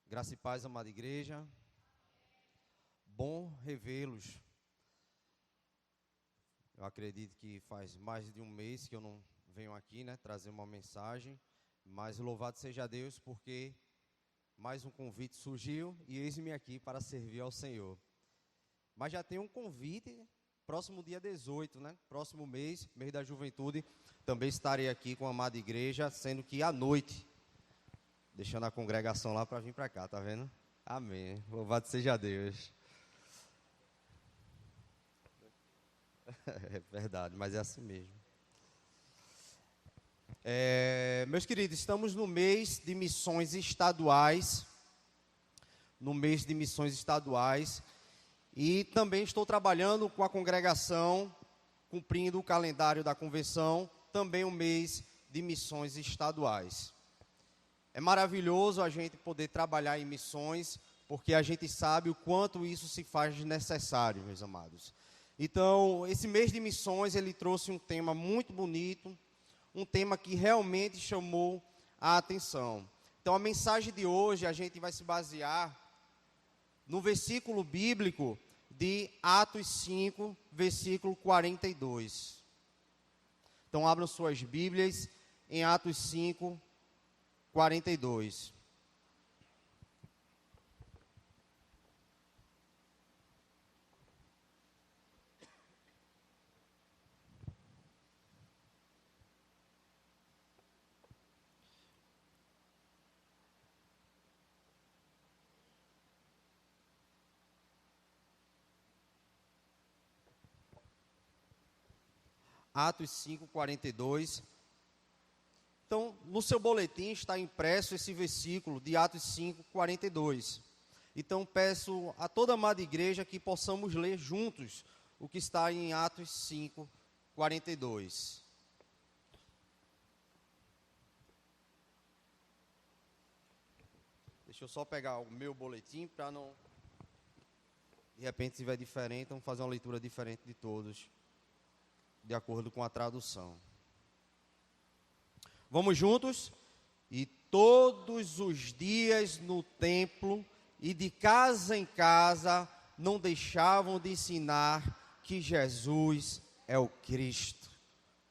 Graça e paz, amada igreja. Bom revê-los. Eu acredito que faz mais de um mês que eu não venho aqui, trazer uma mensagem. Mas louvado seja Deus, porque mais um convite surgiu e eis-me aqui para servir ao Senhor. Mas já tem um convite, próximo dia 18, Próximo mês da juventude, também estarei aqui com a amada igreja, sendo que à noite, deixando a congregação lá para vir para cá, tá vendo? Amém. Louvado seja Deus. É verdade, mas é assim mesmo. Meus queridos, estamos no mês de missões estaduais. E também estou trabalhando com a congregação, cumprindo o calendário da convenção, também o mês de missões estaduais. É maravilhoso a gente poder trabalhar em missões, porque a gente sabe o quanto isso se faz necessário, meus amados. Então, esse mês de missões, ele trouxe um tema muito bonito, um tema que realmente chamou a atenção. Então, a mensagem de hoje, a gente vai se basear no versículo bíblico de Atos 5, versículo 42. Então, abram suas Bíblias em Atos 5, 42. Atos 5, 42. Então, no seu boletim está impresso esse versículo de Atos 5, 42. Então, peço a toda a amada igreja que possamos ler juntos o que está em Atos 5, 42. Deixa eu só pegar o meu boletim para não... De repente, se estiver diferente, vamos fazer uma leitura diferente de todos, de acordo com a tradução. Vamos juntos? E todos os dias no templo e de casa em casa não deixavam de ensinar que Jesus é o Cristo.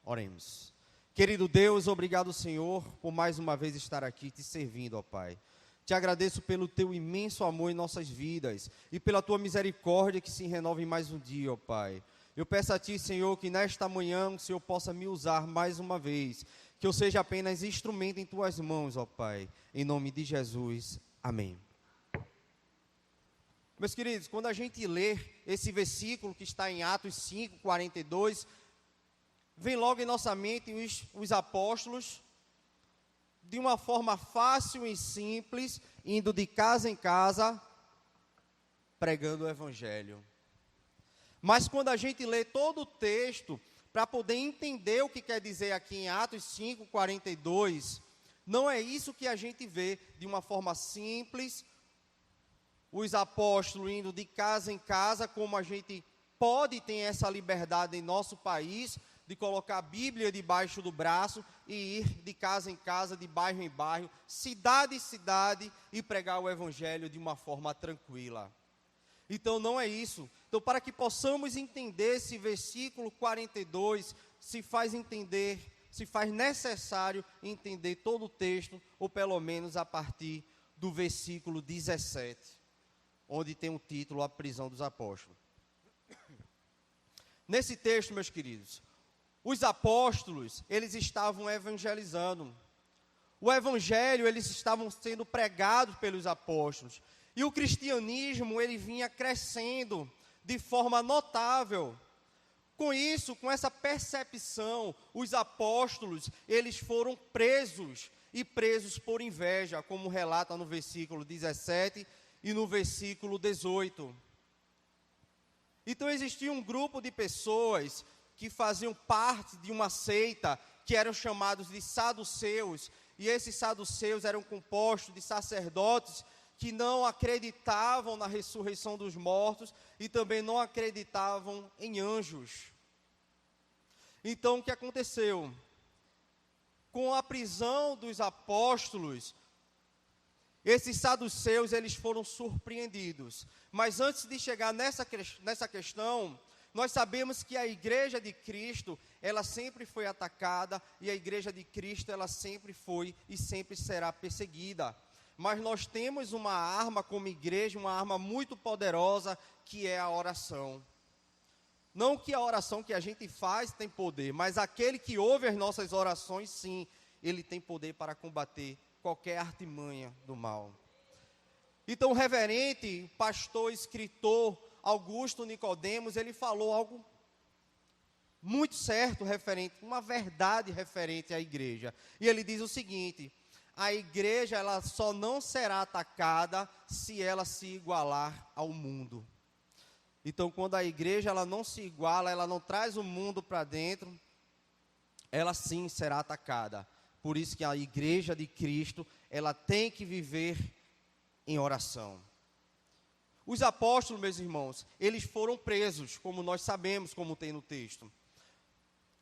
Oremos. Querido Deus, obrigado, Senhor, por mais uma vez estar aqui te servindo, ó Pai. Te agradeço pelo teu imenso amor em nossas vidas e pela tua misericórdia que se renova em mais um dia, ó Pai. Eu peço a Ti, Senhor, que nesta manhã o Senhor possa me usar mais uma vez, que eu seja apenas instrumento em Tuas mãos, ó Pai, em nome de Jesus, amém. Meus queridos, quando a gente lê esse versículo que está em Atos 5, 42, vem logo em nossa mente os apóstolos, de uma forma fácil e simples, indo de casa em casa, pregando o Evangelho. Mas quando a gente lê todo o texto, para poder entender o que quer dizer aqui em Atos 5, 42, não é isso que a gente vê de uma forma simples, os apóstolos indo de casa em casa, como a gente pode ter essa liberdade em nosso país, de colocar a Bíblia debaixo do braço e ir de casa em casa, de bairro em bairro, cidade em cidade, e pregar o Evangelho de uma forma tranquila. Então não é isso. Então, para que possamos entender esse versículo 42, se faz necessário entender todo o texto, ou pelo menos a partir do versículo 17, onde tem o título A Prisão dos Apóstolos. Nesse texto, meus queridos, os apóstolos, eles estavam evangelizando. O evangelho, eles estavam sendo pregados pelos apóstolos. E o cristianismo, ele vinha crescendo de forma notável. Com isso, com essa percepção, os apóstolos, eles foram presos, e presos por inveja, como relata no versículo 17 e no versículo 18. Então, existia um grupo de pessoas que faziam parte de uma seita, que eram chamados de saduceus, e esses saduceus eram compostos de sacerdotes que não acreditavam na ressurreição dos mortos e também não acreditavam em anjos. Então, o que aconteceu? Com a prisão dos apóstolos, Esses saduceus, eles foram surpreendidos. Mas antes de chegar nessa questão, nós sabemos que a igreja de Cristo, ela sempre foi atacada, e a igreja de Cristo, ela sempre foi e sempre será perseguida. Mas nós temos uma arma como igreja, uma arma muito poderosa, que é a oração. Não que a oração que a gente faz tem poder, mas aquele que ouve as nossas orações, sim, ele tem poder para combater qualquer artimanha do mal. Então o reverente, pastor, escritor Augusto Nicodemos, ele falou algo muito certo referente, uma verdade referente à igreja. E ele diz o seguinte: a igreja, ela só não será atacada se ela se igualar ao mundo. Então, quando a igreja ela não se iguala, ela não traz o mundo para dentro, ela sim será atacada. Por isso que a igreja de Cristo, ela tem que viver em oração. Os apóstolos, meus irmãos, eles foram presos, como nós sabemos, como tem no texto.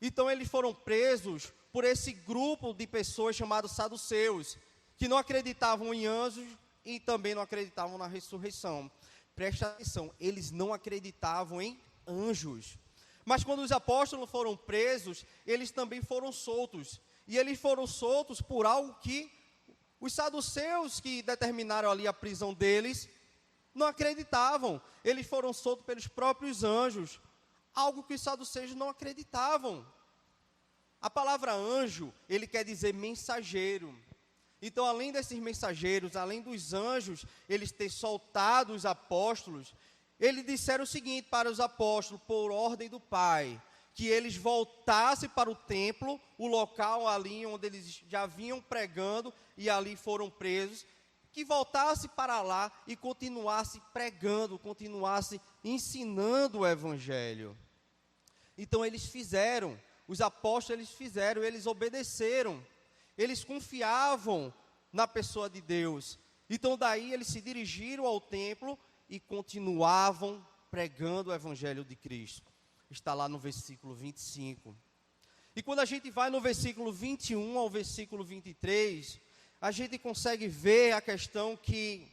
Então, eles foram presos por esse grupo de pessoas chamados saduceus, que não acreditavam em anjos e também não acreditavam na ressurreição. Preste atenção, eles não acreditavam em anjos. Mas quando os apóstolos foram presos, eles também foram soltos. E eles foram soltos por algo que os saduceus que determinaram ali a prisão deles não acreditavam. Eles foram soltos pelos próprios anjos, algo que os saduceus não acreditavam. A palavra anjo, ele quer dizer mensageiro. Então, além desses mensageiros, além dos anjos, eles ter soltado os apóstolos, eles disseram o seguinte para os apóstolos, por ordem do Pai, que eles voltassem para o templo, o local ali onde eles já vinham pregando e ali foram presos, que voltasse para lá e continuasse pregando, continuasse ensinando o evangelho. Então eles fizeram, os apóstolos eles fizeram, eles obedeceram, eles confiavam na pessoa de Deus. Então daí eles se dirigiram ao templo e continuavam pregando o evangelho de Cristo. Está lá no versículo 25. E quando a gente vai no versículo 21 ao versículo 23, a gente consegue ver a questão que,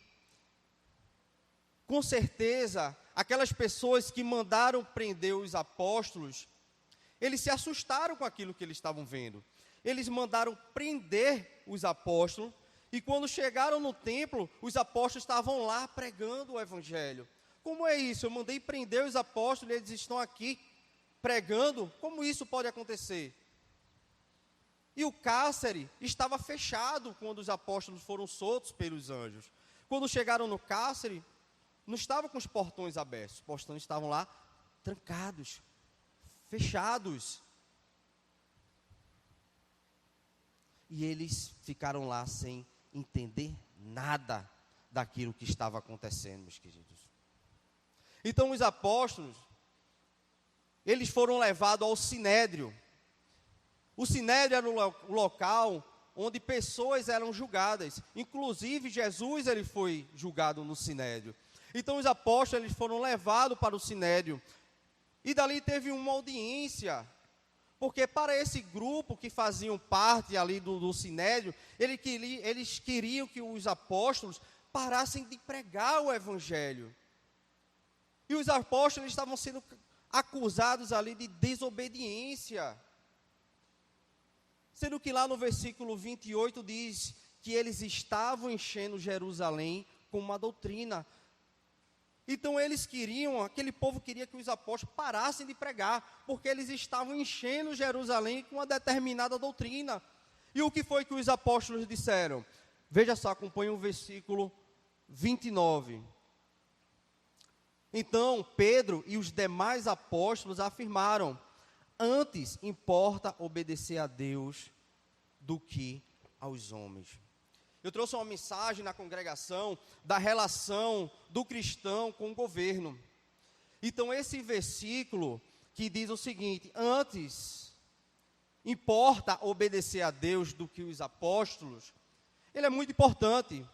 com certeza, aquelas pessoas que mandaram prender os apóstolos, eles se assustaram com aquilo que eles estavam vendo. Eles mandaram prender os apóstolos, e quando chegaram no templo, os apóstolos estavam lá pregando o evangelho. Como é isso? Eu mandei prender os apóstolos e eles estão aqui pregando? Como isso pode acontecer? E o cárcere estava fechado quando os apóstolos foram soltos pelos anjos. Quando chegaram no cárcere, não estavam com os portões abertos. Os portões estavam lá trancados, fechados. E eles ficaram lá sem entender nada daquilo que estava acontecendo, meus queridos. Então os apóstolos, eles foram levados ao Sinédrio. O Sinédrio era o local onde pessoas eram julgadas. Inclusive Jesus, ele foi julgado no Sinédrio. Então os apóstolos, eles foram levados para o Sinédrio. E dali teve uma audiência. Porque para esse grupo que faziam parte ali do Sinédrio, eles queriam que os apóstolos parassem de pregar o evangelho. E os apóstolos estavam sendo acusados ali de desobediência. Sendo que lá no versículo 28 diz que eles estavam enchendo Jerusalém com uma doutrina. Então eles queriam, aquele povo queria que os apóstolos parassem de pregar, porque eles estavam enchendo Jerusalém com uma determinada doutrina. E o que foi que os apóstolos disseram? Veja só, acompanhe o versículo 29. Então Pedro e os demais apóstolos afirmaram: antes importa obedecer a Deus do que aos homens. Eu trouxe uma mensagem na congregação da relação do cristão com o governo. Então esse versículo que diz o seguinte: antes importa obedecer a Deus do que os apóstolos, ele é muito importante.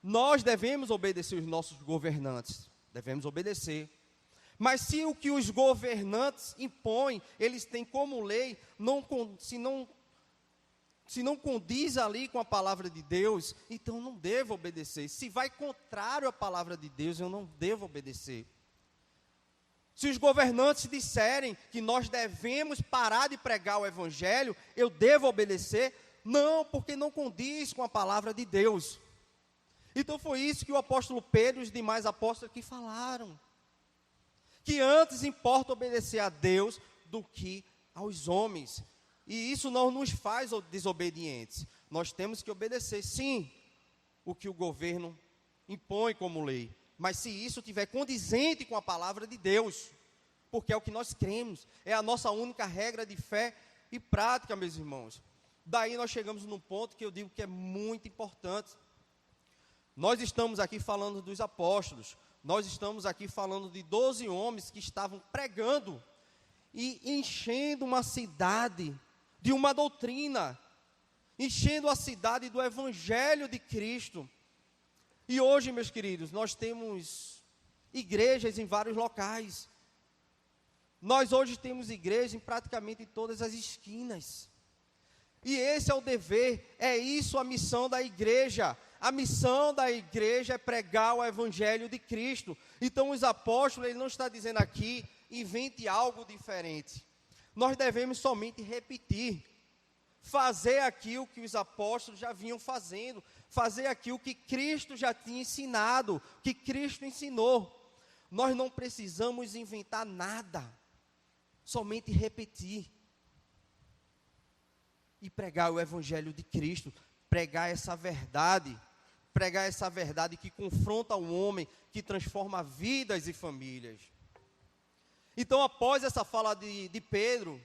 Nós devemos obedecer os nossos governantes, devemos obedecer. Mas se o que os governantes impõem, eles têm como lei, se não se não condiz ali com a palavra de Deus, então não devo obedecer. Se vai contrário à palavra de Deus, eu não devo obedecer. Se os governantes disserem que nós devemos parar de pregar o evangelho, eu devo obedecer? Não, porque não condiz com a palavra de Deus. Então foi isso que o apóstolo Pedro e os demais apóstolos aqui falaram. Que antes importa obedecer a Deus do que aos homens. E isso não nos faz desobedientes. Nós temos que obedecer, sim, o que o governo impõe como lei. Mas se isso estiver condizente com a palavra de Deus, porque é o que nós cremos, é a nossa única regra de fé e prática, meus irmãos. Daí nós chegamos num ponto que eu digo que é muito importante. Nós estamos aqui falando dos apóstolos, nós estamos aqui falando de 12 homens que estavam pregando e enchendo uma cidade de uma doutrina, enchendo a cidade do evangelho de Cristo. E hoje, meus queridos, nós temos igrejas em vários locais. Nós hoje temos igreja em praticamente todas as esquinas. E esse é o dever, é isso a missão da igreja. A missão da igreja é pregar o evangelho de Cristo. Então os apóstolos, ele não está dizendo aqui, invente algo diferente. Nós devemos somente repetir, fazer aquilo que os apóstolos já vinham fazendo, fazer aquilo que Cristo já tinha ensinado, que Cristo ensinou. Nós não precisamos inventar nada, somente repetir e pregar o evangelho de Cristo, pregar essa verdade que confronta o homem, que transforma vidas e famílias. Então, após essa fala de Pedro,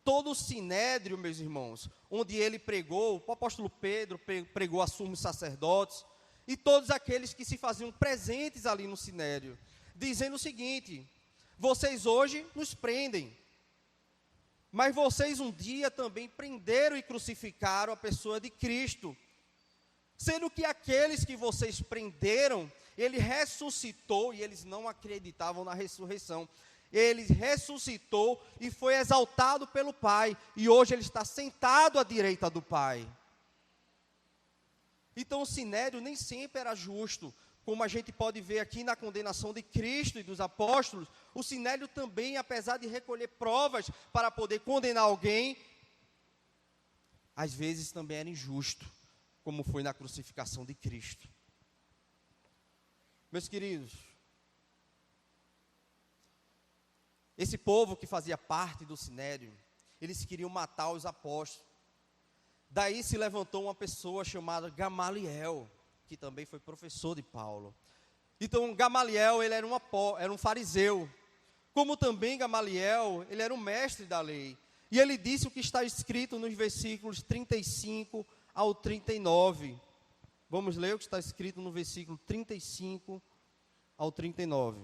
todo o sinédrio, meus irmãos, onde ele pregou, o apóstolo Pedro pregou a sumos sacerdotes, e todos aqueles que se faziam presentes ali no sinédrio, dizendo o seguinte: vocês hoje nos prendem, mas vocês um dia também prenderam e crucificaram a pessoa de Cristo, sendo que aqueles que vocês prenderam, ele ressuscitou, e eles não acreditavam na ressurreição. Ele ressuscitou e foi exaltado pelo Pai, e hoje ele está sentado à direita do Pai. Então o sinédrio nem sempre era justo, como a gente pode ver aqui na condenação de Cristo e dos apóstolos. O sinédrio também, apesar de recolher provas para poder condenar alguém, às vezes também era injusto, como foi na crucificação de Cristo. Meus queridos, esse povo que fazia parte do sinédrio, eles queriam matar os apóstolos. Daí se levantou uma pessoa chamada Gamaliel, que também foi professor de Paulo. Então Gamaliel, ele era um fariseu. Como também Gamaliel, ele era um mestre da lei. E ele disse o que está escrito nos versículos 35 ao 39. Vamos ler o que está escrito no versículo 35 ao 39.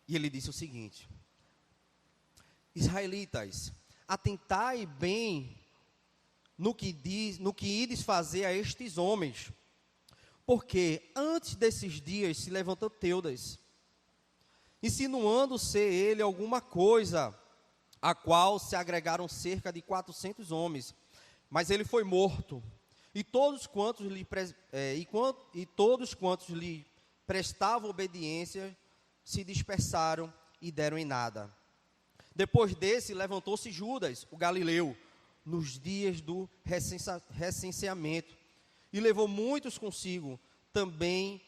E ele disse o seguinte: israelitas, atentai bem no que ides fazer a estes homens, porque antes desses dias se levantou Teudas, insinuando ser ele alguma coisa, a qual se agregaram cerca de 400 homens, mas ele foi morto, e todos quantos lhe prestavam obediência se dispersaram e deram em nada. Depois desse, levantou-se Judas, o Galileu, nos dias do recenseamento, e levou muitos consigo. Também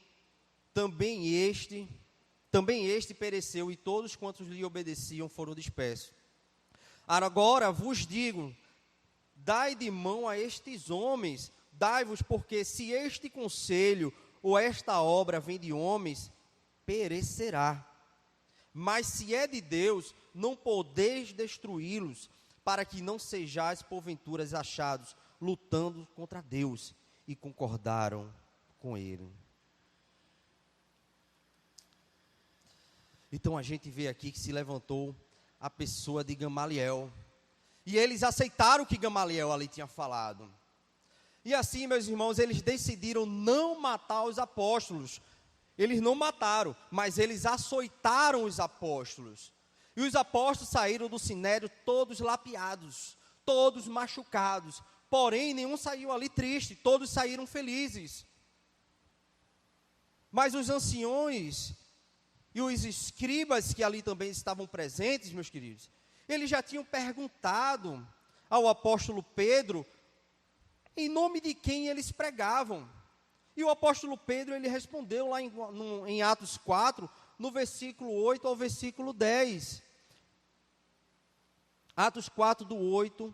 este pereceu, e todos quantos lhe obedeciam foram dispersos. Agora vos digo, dai de mão a estes homens, dai-vos, porque se este conselho ou esta obra vem de homens, perecerá. Mas se é de Deus, não podeis destruí-los, para que não sejais porventura achados lutando contra Deus. E concordaram com ele. Então a gente vê aqui que se levantou a pessoa de Gamaliel, e eles aceitaram o que Gamaliel ali tinha falado. E assim, meus irmãos, eles decidiram não matar os apóstolos. Eles não mataram, mas eles açoitaram os apóstolos. E os apóstolos saíram do sinédrio todos lapiados, todos machucados. Porém, nenhum saiu ali triste, todos saíram felizes. Mas os anciões e os escribas que ali também estavam presentes, meus queridos, eles já tinham perguntado ao apóstolo Pedro em nome de quem eles pregavam. E o apóstolo Pedro, ele respondeu lá em Atos 4, no versículo 8 ao versículo 10. Atos 4, do 8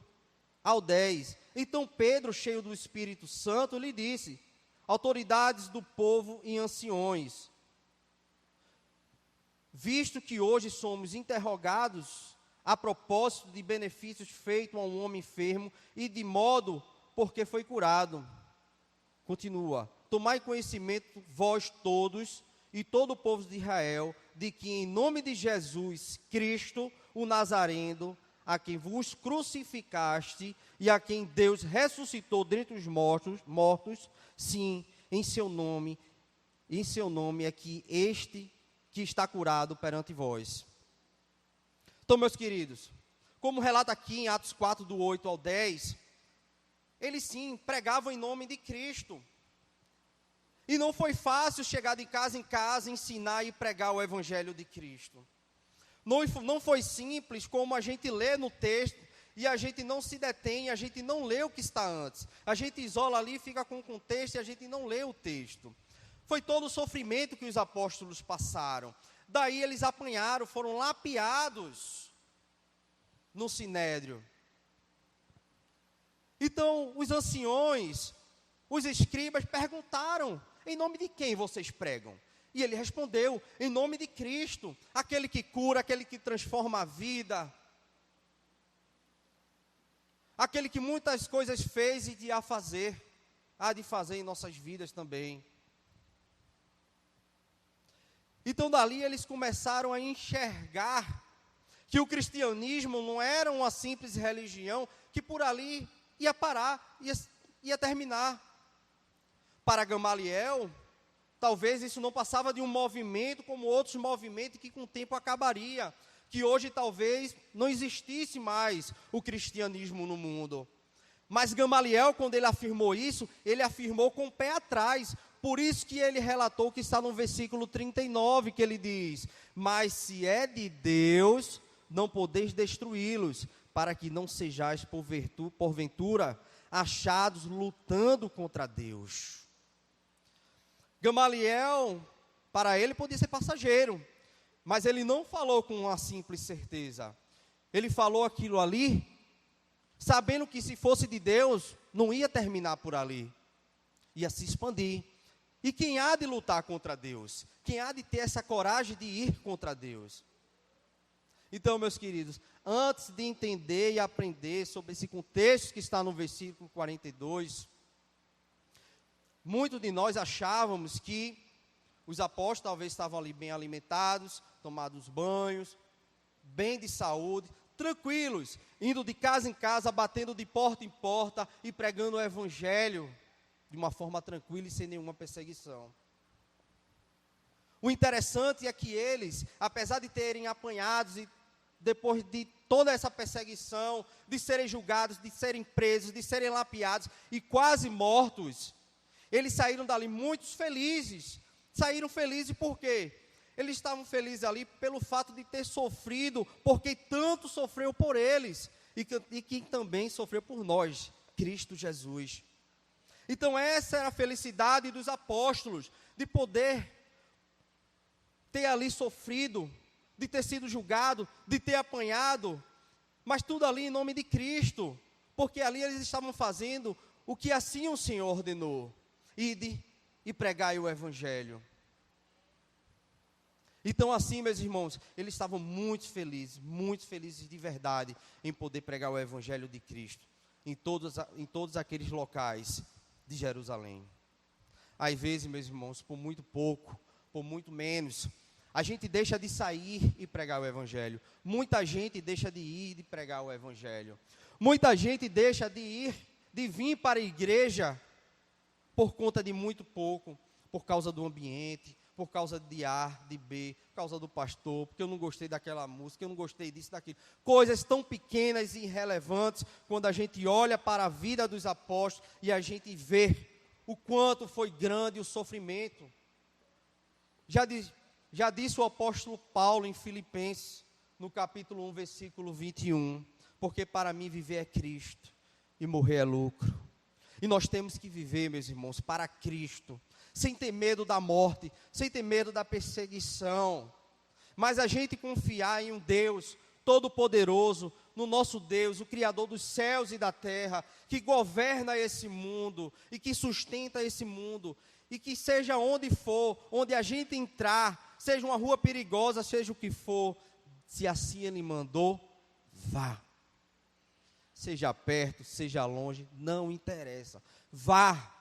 ao 10. Então Pedro, cheio do Espírito Santo, lhe disse: autoridades do povo e anciões, visto que hoje somos interrogados a propósito de benefícios feitos a um homem enfermo e de modo porque foi curado. Continua: tomai conhecimento vós todos e todo o povo de Israel, de que em nome de Jesus Cristo, o Nazareno, a quem vos crucificaste e a quem Deus ressuscitou dentre os mortos, sim, em seu nome é que este que está curado perante vós. Então, meus queridos, como relata aqui em Atos 4, do 8 ao 10, eles sim pregavam em nome de Cristo. E não foi fácil chegar de casa em casa, ensinar e pregar o Evangelho de Cristo. Não foi simples como a gente lê no texto e a gente não se detém, a gente não lê o que está antes. A gente isola ali, fica com o contexto e a gente não lê o texto. Foi todo o sofrimento que os apóstolos passaram. Daí eles apanharam, foram lapiados no sinédrio. Então, os anciões, os escribas perguntaram: em nome de quem vocês pregam? E ele respondeu: em nome de Cristo, aquele que cura, aquele que transforma a vida, aquele que muitas coisas fez e há de fazer em nossas vidas também. Então, dali eles começaram a enxergar que o cristianismo não era uma simples religião que por ali ia parar, ia terminar. Para Gamaliel, talvez isso não passava de um movimento como outros movimentos que com o tempo acabaria, que hoje talvez não existisse mais o cristianismo no mundo. Mas Gamaliel, quando ele afirmou isso, ele afirmou com o pé atrás. Por isso que ele relatou que está no versículo 39, que ele diz: mas se é de Deus, não podeis destruí-los, para que não sejais porventura achados lutando contra Deus. Gamaliel, para ele podia ser passageiro, mas ele não falou com uma simples certeza. Ele falou aquilo ali, sabendo que se fosse de Deus, não ia terminar por ali, ia se expandir. E quem há de lutar contra Deus? Quem há de ter essa coragem de ir contra Deus? Então, meus queridos, antes de entender e aprender sobre esse contexto que está no versículo 42, muitos de nós achávamos que os apóstolos talvez estavam ali bem alimentados, tomados banhos, bem de saúde, tranquilos, indo de casa em casa, batendo de porta em porta e pregando o Evangelho de uma forma tranquila e sem nenhuma perseguição. O interessante é que eles, apesar de terem apanhados e depois de toda essa perseguição, de serem julgados, de serem presos, de serem lapiados e quase mortos, eles saíram dali muito felizes. Saíram felizes por quê? Eles estavam felizes ali pelo fato de ter sofrido, porque tanto sofreu por eles, e que também sofreu por nós, Cristo Jesus. Então essa era a felicidade dos apóstolos, de poder ter ali sofrido, de ter sido julgado, de ter apanhado, mas tudo ali em nome de Cristo, porque ali eles estavam fazendo o que assim o Senhor ordenou: ide e pregai o Evangelho. Então assim, meus irmãos, eles estavam muito felizes de verdade, em poder pregar o Evangelho de Cristo, em todos aqueles locais de Jerusalém. Às vezes, meus irmãos, por muito pouco, por muito menos, a gente deixa de sair e pregar o Evangelho. Muita gente deixa de ir e pregar o Evangelho. Muita gente deixa de vir para a igreja por conta de muito pouco, por causa do ambiente, por causa de A, de B, por causa do pastor, porque eu não gostei daquela música, eu não gostei disso, daquilo. Coisas tão pequenas e irrelevantes, quando a gente olha para a vida dos apóstolos e a gente vê o quanto foi grande o sofrimento. Já disse o apóstolo Paulo em Filipenses, no capítulo 1, versículo 21, porque para mim viver é Cristo e morrer é lucro. E nós temos que viver, meus irmãos, para Cristo, sem ter medo da morte, sem ter medo da perseguição, mas a gente confiar em um Deus todo-poderoso, no nosso Deus, o Criador dos céus e da terra, que governa esse mundo e que sustenta esse mundo, e que seja onde for, onde a gente entrar, seja uma rua perigosa, seja o que for, se assim Ele mandou, vá. Seja perto, seja longe, não interessa, vá.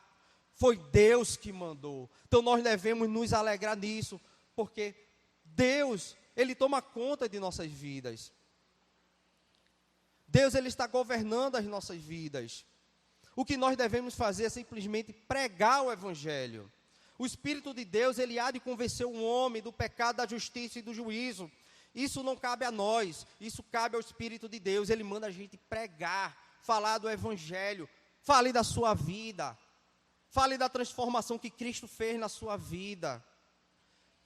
Foi Deus que mandou. Então nós devemos nos alegrar nisso, porque Deus, Ele toma conta de nossas vidas. Deus, Ele está governando as nossas vidas. O que nós devemos fazer é simplesmente pregar o Evangelho. O Espírito de Deus, Ele há de convencer o homem do pecado, da justiça e do juízo. Isso não cabe a nós, isso cabe ao Espírito de Deus. Ele manda a gente pregar, falar do Evangelho. Fale da sua vida. Fale da transformação que Cristo fez na sua vida.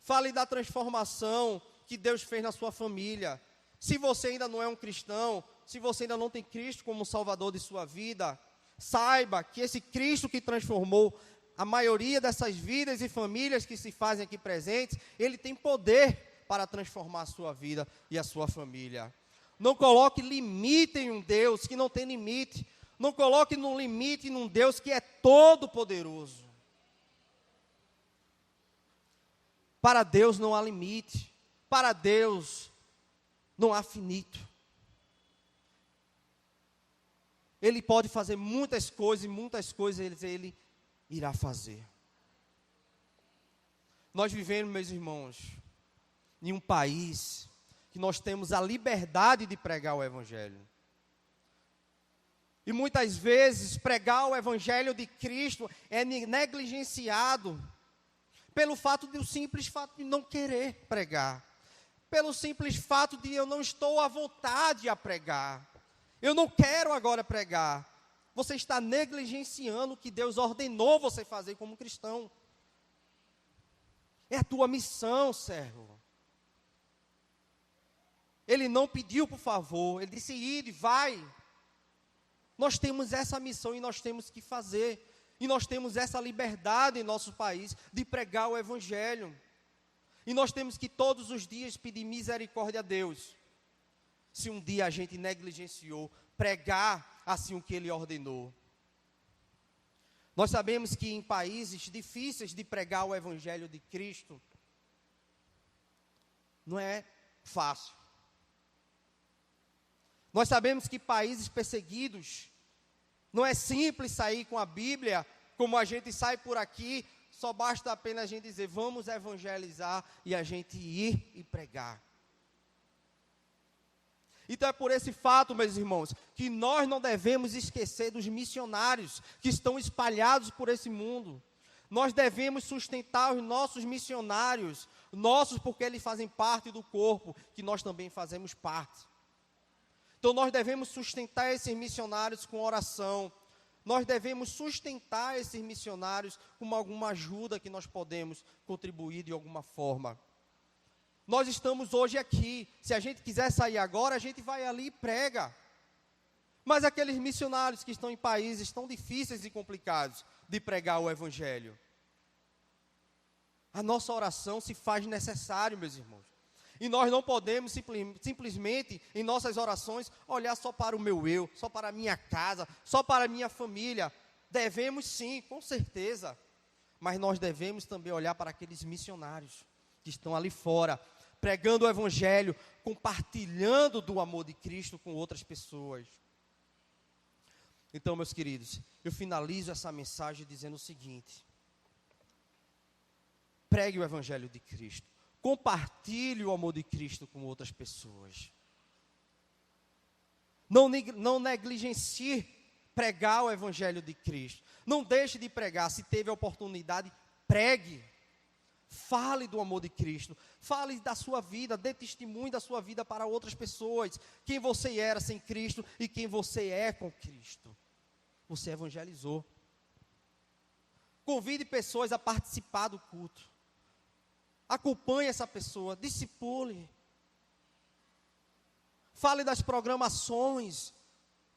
Fale da transformação que Deus fez na sua família. Se você ainda não é um cristão, se você ainda não tem Cristo como Salvador de sua vida, saiba que esse Cristo que transformou a maioria dessas vidas e famílias que se fazem aqui presentes, Ele tem poder para transformar a sua vida e a sua família. Não coloque limite em um Deus que não tem limite. Não coloque no limite num Deus que é todo poderoso. Para Deus não há limite. Para Deus não há finito. Ele pode fazer muitas coisas e muitas coisas Ele irá fazer. Nós vivemos, meus irmãos, em um país que nós temos a liberdade de pregar o Evangelho. E muitas vezes pregar o Evangelho de Cristo é negligenciado pelo simples fato de não querer pregar. Pelo simples fato de eu não estou à vontade a pregar. Eu não quero agora pregar. Você está negligenciando o que Deus ordenou você fazer como cristão. É a tua missão, servo. Ele não pediu por favor, Ele disse, ide, vai. Nós temos essa missão e nós temos que fazer. E nós temos essa liberdade em nosso país de pregar o Evangelho. E nós temos que todos os dias pedir misericórdia a Deus. Se um dia a gente negligenciou pregar assim o que Ele ordenou. Nós sabemos que em países difíceis de pregar o Evangelho de Cristo, não é fácil. Nós sabemos que países perseguidos, não é simples sair com a Bíblia, como a gente sai por aqui, só basta apenas a gente dizer, vamos evangelizar, e a gente ir e pregar. Então é por esse fato, meus irmãos, que nós não devemos esquecer dos missionários que estão espalhados por esse mundo. Nós devemos sustentar os nossos missionários, nossos porque eles fazem parte do corpo, que nós também fazemos parte. Então nós devemos sustentar esses missionários com oração. Nós devemos sustentar esses missionários com alguma ajuda que nós podemos contribuir de alguma forma. Nós estamos hoje aqui. Se a gente quiser sair agora, a gente vai ali e prega. Mas aqueles missionários que estão em países tão difíceis e complicados de pregar o Evangelho, a nossa oração se faz necessário, meus irmãos. E nós não podemos simplesmente, em nossas orações, olhar só para o meu eu, só para a minha casa, só para a minha família. Devemos sim, com certeza. Mas nós devemos também olhar para aqueles missionários que estão ali fora, pregando o Evangelho, compartilhando do amor de Cristo com outras pessoas. Então, meus queridos, eu finalizo essa mensagem dizendo o seguinte: pregue o Evangelho de Cristo. Compartilhe o amor de Cristo com outras pessoas. Não negligencie pregar o Evangelho de Cristo. Não deixe de pregar. Se teve a oportunidade, pregue. Fale do amor de Cristo. Fale da sua vida, dê testemunho da sua vida para outras pessoas. Quem você era sem Cristo e quem você é com Cristo. Você evangelizou. Convide pessoas a participar do culto. Acompanhe essa pessoa, discipule. Fale das programações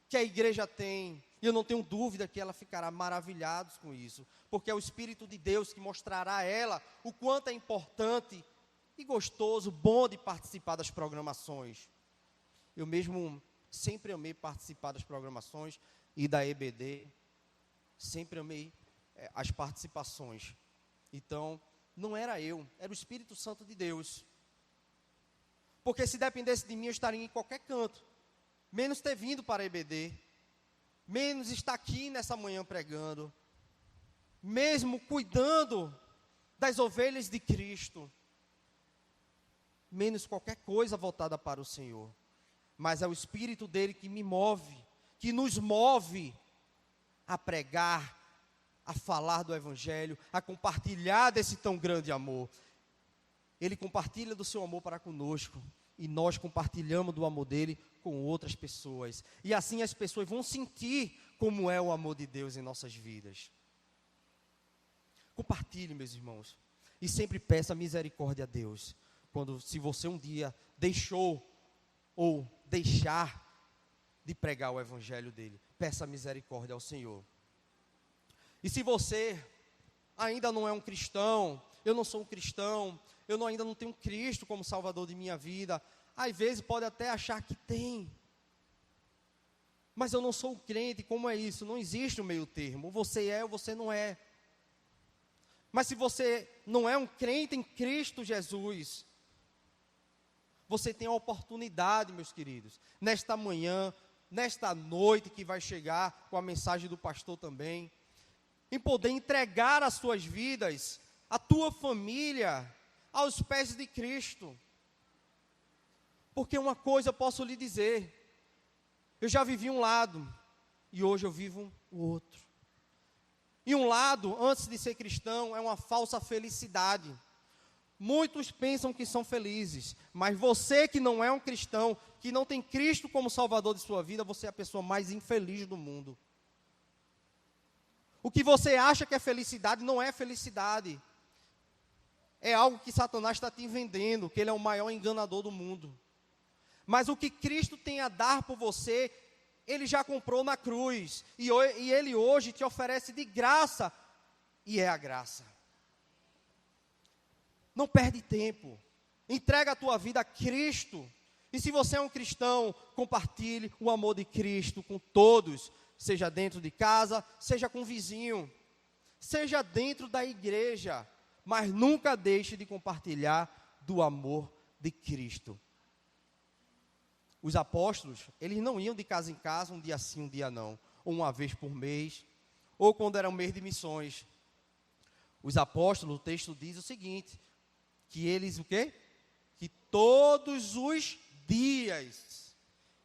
que a igreja tem. E eu não tenho dúvida que ela ficará maravilhada com isso. Porque é o Espírito de Deus que mostrará a ela o quanto é importante e gostoso, bom de participar das programações. Eu mesmo sempre amei participar das programações e da EBD. Sempre amei as participações. Então, não era eu, era o Espírito Santo de Deus. Porque se dependesse de mim, eu estaria em qualquer canto. Menos ter vindo para a EBD. Menos estar aqui nessa manhã pregando. Mesmo cuidando das ovelhas de Cristo. Menos qualquer coisa voltada para o Senhor. Mas é o Espírito dele que me move, que nos move a pregar, a falar do Evangelho, a compartilhar desse tão grande amor. Ele compartilha do seu amor para conosco. E nós compartilhamos do amor dele com outras pessoas. E assim as pessoas vão sentir como é o amor de Deus em nossas vidas. Compartilhe, meus irmãos. E sempre peça misericórdia a Deus. Se você um dia deixou ou deixar de pregar o Evangelho dele, peça misericórdia ao Senhor. E se você ainda não é um cristão, eu não sou um cristão, ainda não tenho Cristo como Salvador de minha vida, às vezes pode até achar que tem. Mas eu não sou um crente, como é isso? Não existe um meio termo, você é ou você não é. Mas se você não é um crente em Cristo Jesus, você tem a oportunidade, meus queridos, nesta manhã, nesta noite que vai chegar, com a mensagem do pastor também, em poder entregar as suas vidas, a tua família, aos pés de Cristo. Porque uma coisa eu posso lhe dizer, eu já vivi um lado, e hoje eu vivo o outro. E um lado, antes de ser cristão, é uma falsa felicidade. Muitos pensam que são felizes, mas você que não é um cristão, que não tem Cristo como Salvador de sua vida, você é a pessoa mais infeliz do mundo. O que você acha que é felicidade, não é felicidade. É algo que Satanás está te vendendo, que ele é o maior enganador do mundo. Mas o que Cristo tem a dar por você, ele já comprou na cruz. E ele hoje te oferece de graça, e é a graça. Não perde tempo. Entrega a tua vida a Cristo. E se você é um cristão, compartilhe o amor de Cristo com todos. Seja dentro de casa, seja com o vizinho. Seja dentro da igreja. Mas nunca deixe de compartilhar do amor de Cristo. Os apóstolos, eles não iam de casa em casa, um dia sim, um dia não. Ou uma vez por mês, ou quando era um mês de missões. Os apóstolos, o texto diz o seguinte, que eles o quê? Que todos os dias,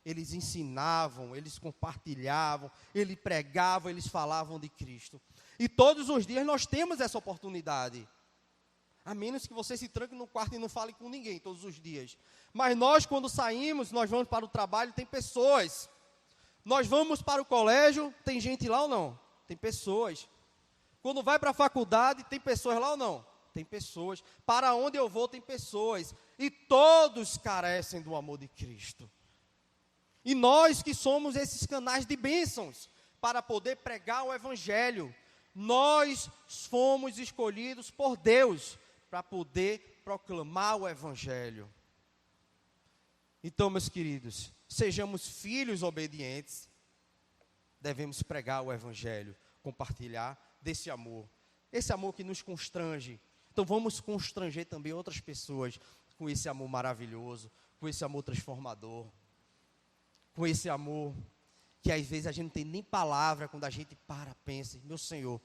eles ensinavam, eles compartilhavam, eles pregavam, eles falavam de Cristo. E todos os dias nós temos essa oportunidade. A menos que você se tranque no quarto e não fale com ninguém todos os dias. Mas nós, quando saímos, nós vamos para o trabalho, tem pessoas. Nós vamos para o colégio, tem gente lá ou não? Tem pessoas. Quando vai para a faculdade, tem pessoas lá ou não? Tem pessoas. Para onde eu vou, tem pessoas. E todos carecem do amor de Cristo. E nós que somos esses canais de bênçãos, para poder pregar o Evangelho, nós fomos escolhidos por Deus, para poder proclamar o Evangelho. Então, meus queridos, sejamos filhos obedientes, devemos pregar o Evangelho, compartilhar desse amor, esse amor que nos constrange. Então, vamos constranger também outras pessoas com esse amor maravilhoso, com esse amor transformador, com esse amor que às vezes a gente não tem nem palavra quando a gente pensa, meu Senhor,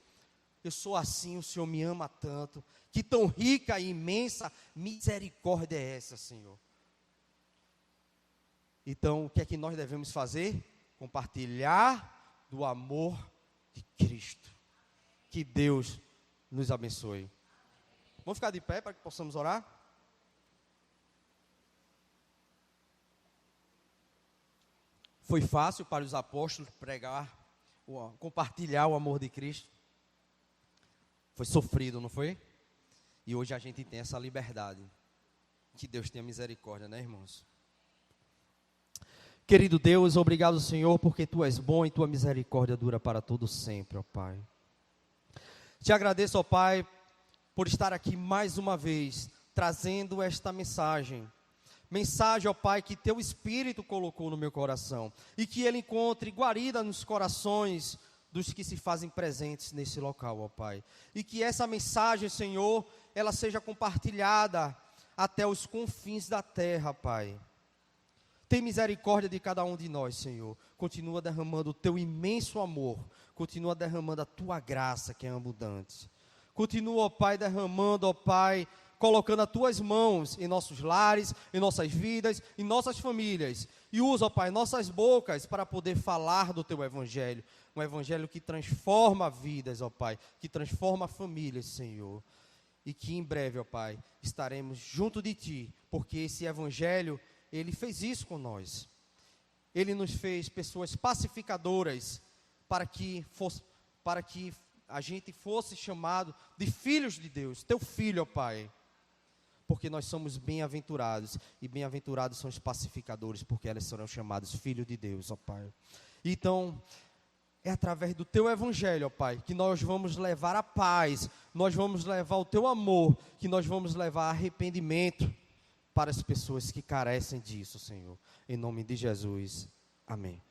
eu sou assim, o Senhor me ama tanto, que tão rica e imensa misericórdia é essa, Senhor. Então, o que é que nós devemos fazer? Compartilhar do amor de Cristo. Que Deus nos abençoe. Vamos ficar de pé para que possamos orar? Foi fácil para os apóstolos pregar, compartilhar o amor de Cristo. Foi sofrido, não foi? E hoje a gente tem essa liberdade. Que Deus tenha misericórdia, né, irmãos? Querido Deus, obrigado, Senhor, porque Tu és bom e Tua misericórdia dura para todo sempre, ó Pai. Te agradeço, ó Pai, por estar aqui mais uma vez, trazendo esta mensagem. Mensagem, ó Pai, que Teu Espírito colocou no meu coração. E que Ele encontre guarida nos corações dos que se fazem presentes nesse local, ó Pai. E que essa mensagem, Senhor, ela seja compartilhada até os confins da terra, Pai. Tem misericórdia de cada um de nós, Senhor. Continua derramando o Teu imenso amor. Continua derramando a Tua graça, que é abundante. Continua, ó Pai, derramando, ó Pai, colocando as Tuas mãos em nossos lares, em nossas vidas, em nossas famílias. E usa, ó Pai, nossas bocas para poder falar do Teu Evangelho. Um Evangelho que transforma vidas, ó Pai, que transforma famílias, Senhor. E que em breve, ó Pai, estaremos junto de Ti, porque esse Evangelho, Ele fez isso com nós. Ele nos fez pessoas pacificadoras para que a gente fosse chamado de filhos de Deus, Teu Filho, ó Pai. Porque nós somos bem-aventurados, e bem-aventurados são os pacificadores, porque eles serão chamados filhos de Deus, ó Pai. Então, é através do Teu Evangelho, ó Pai, que nós vamos levar a paz, nós vamos levar o Teu amor, que nós vamos levar arrependimento para as pessoas que carecem disso, Senhor. Em nome de Jesus, amém.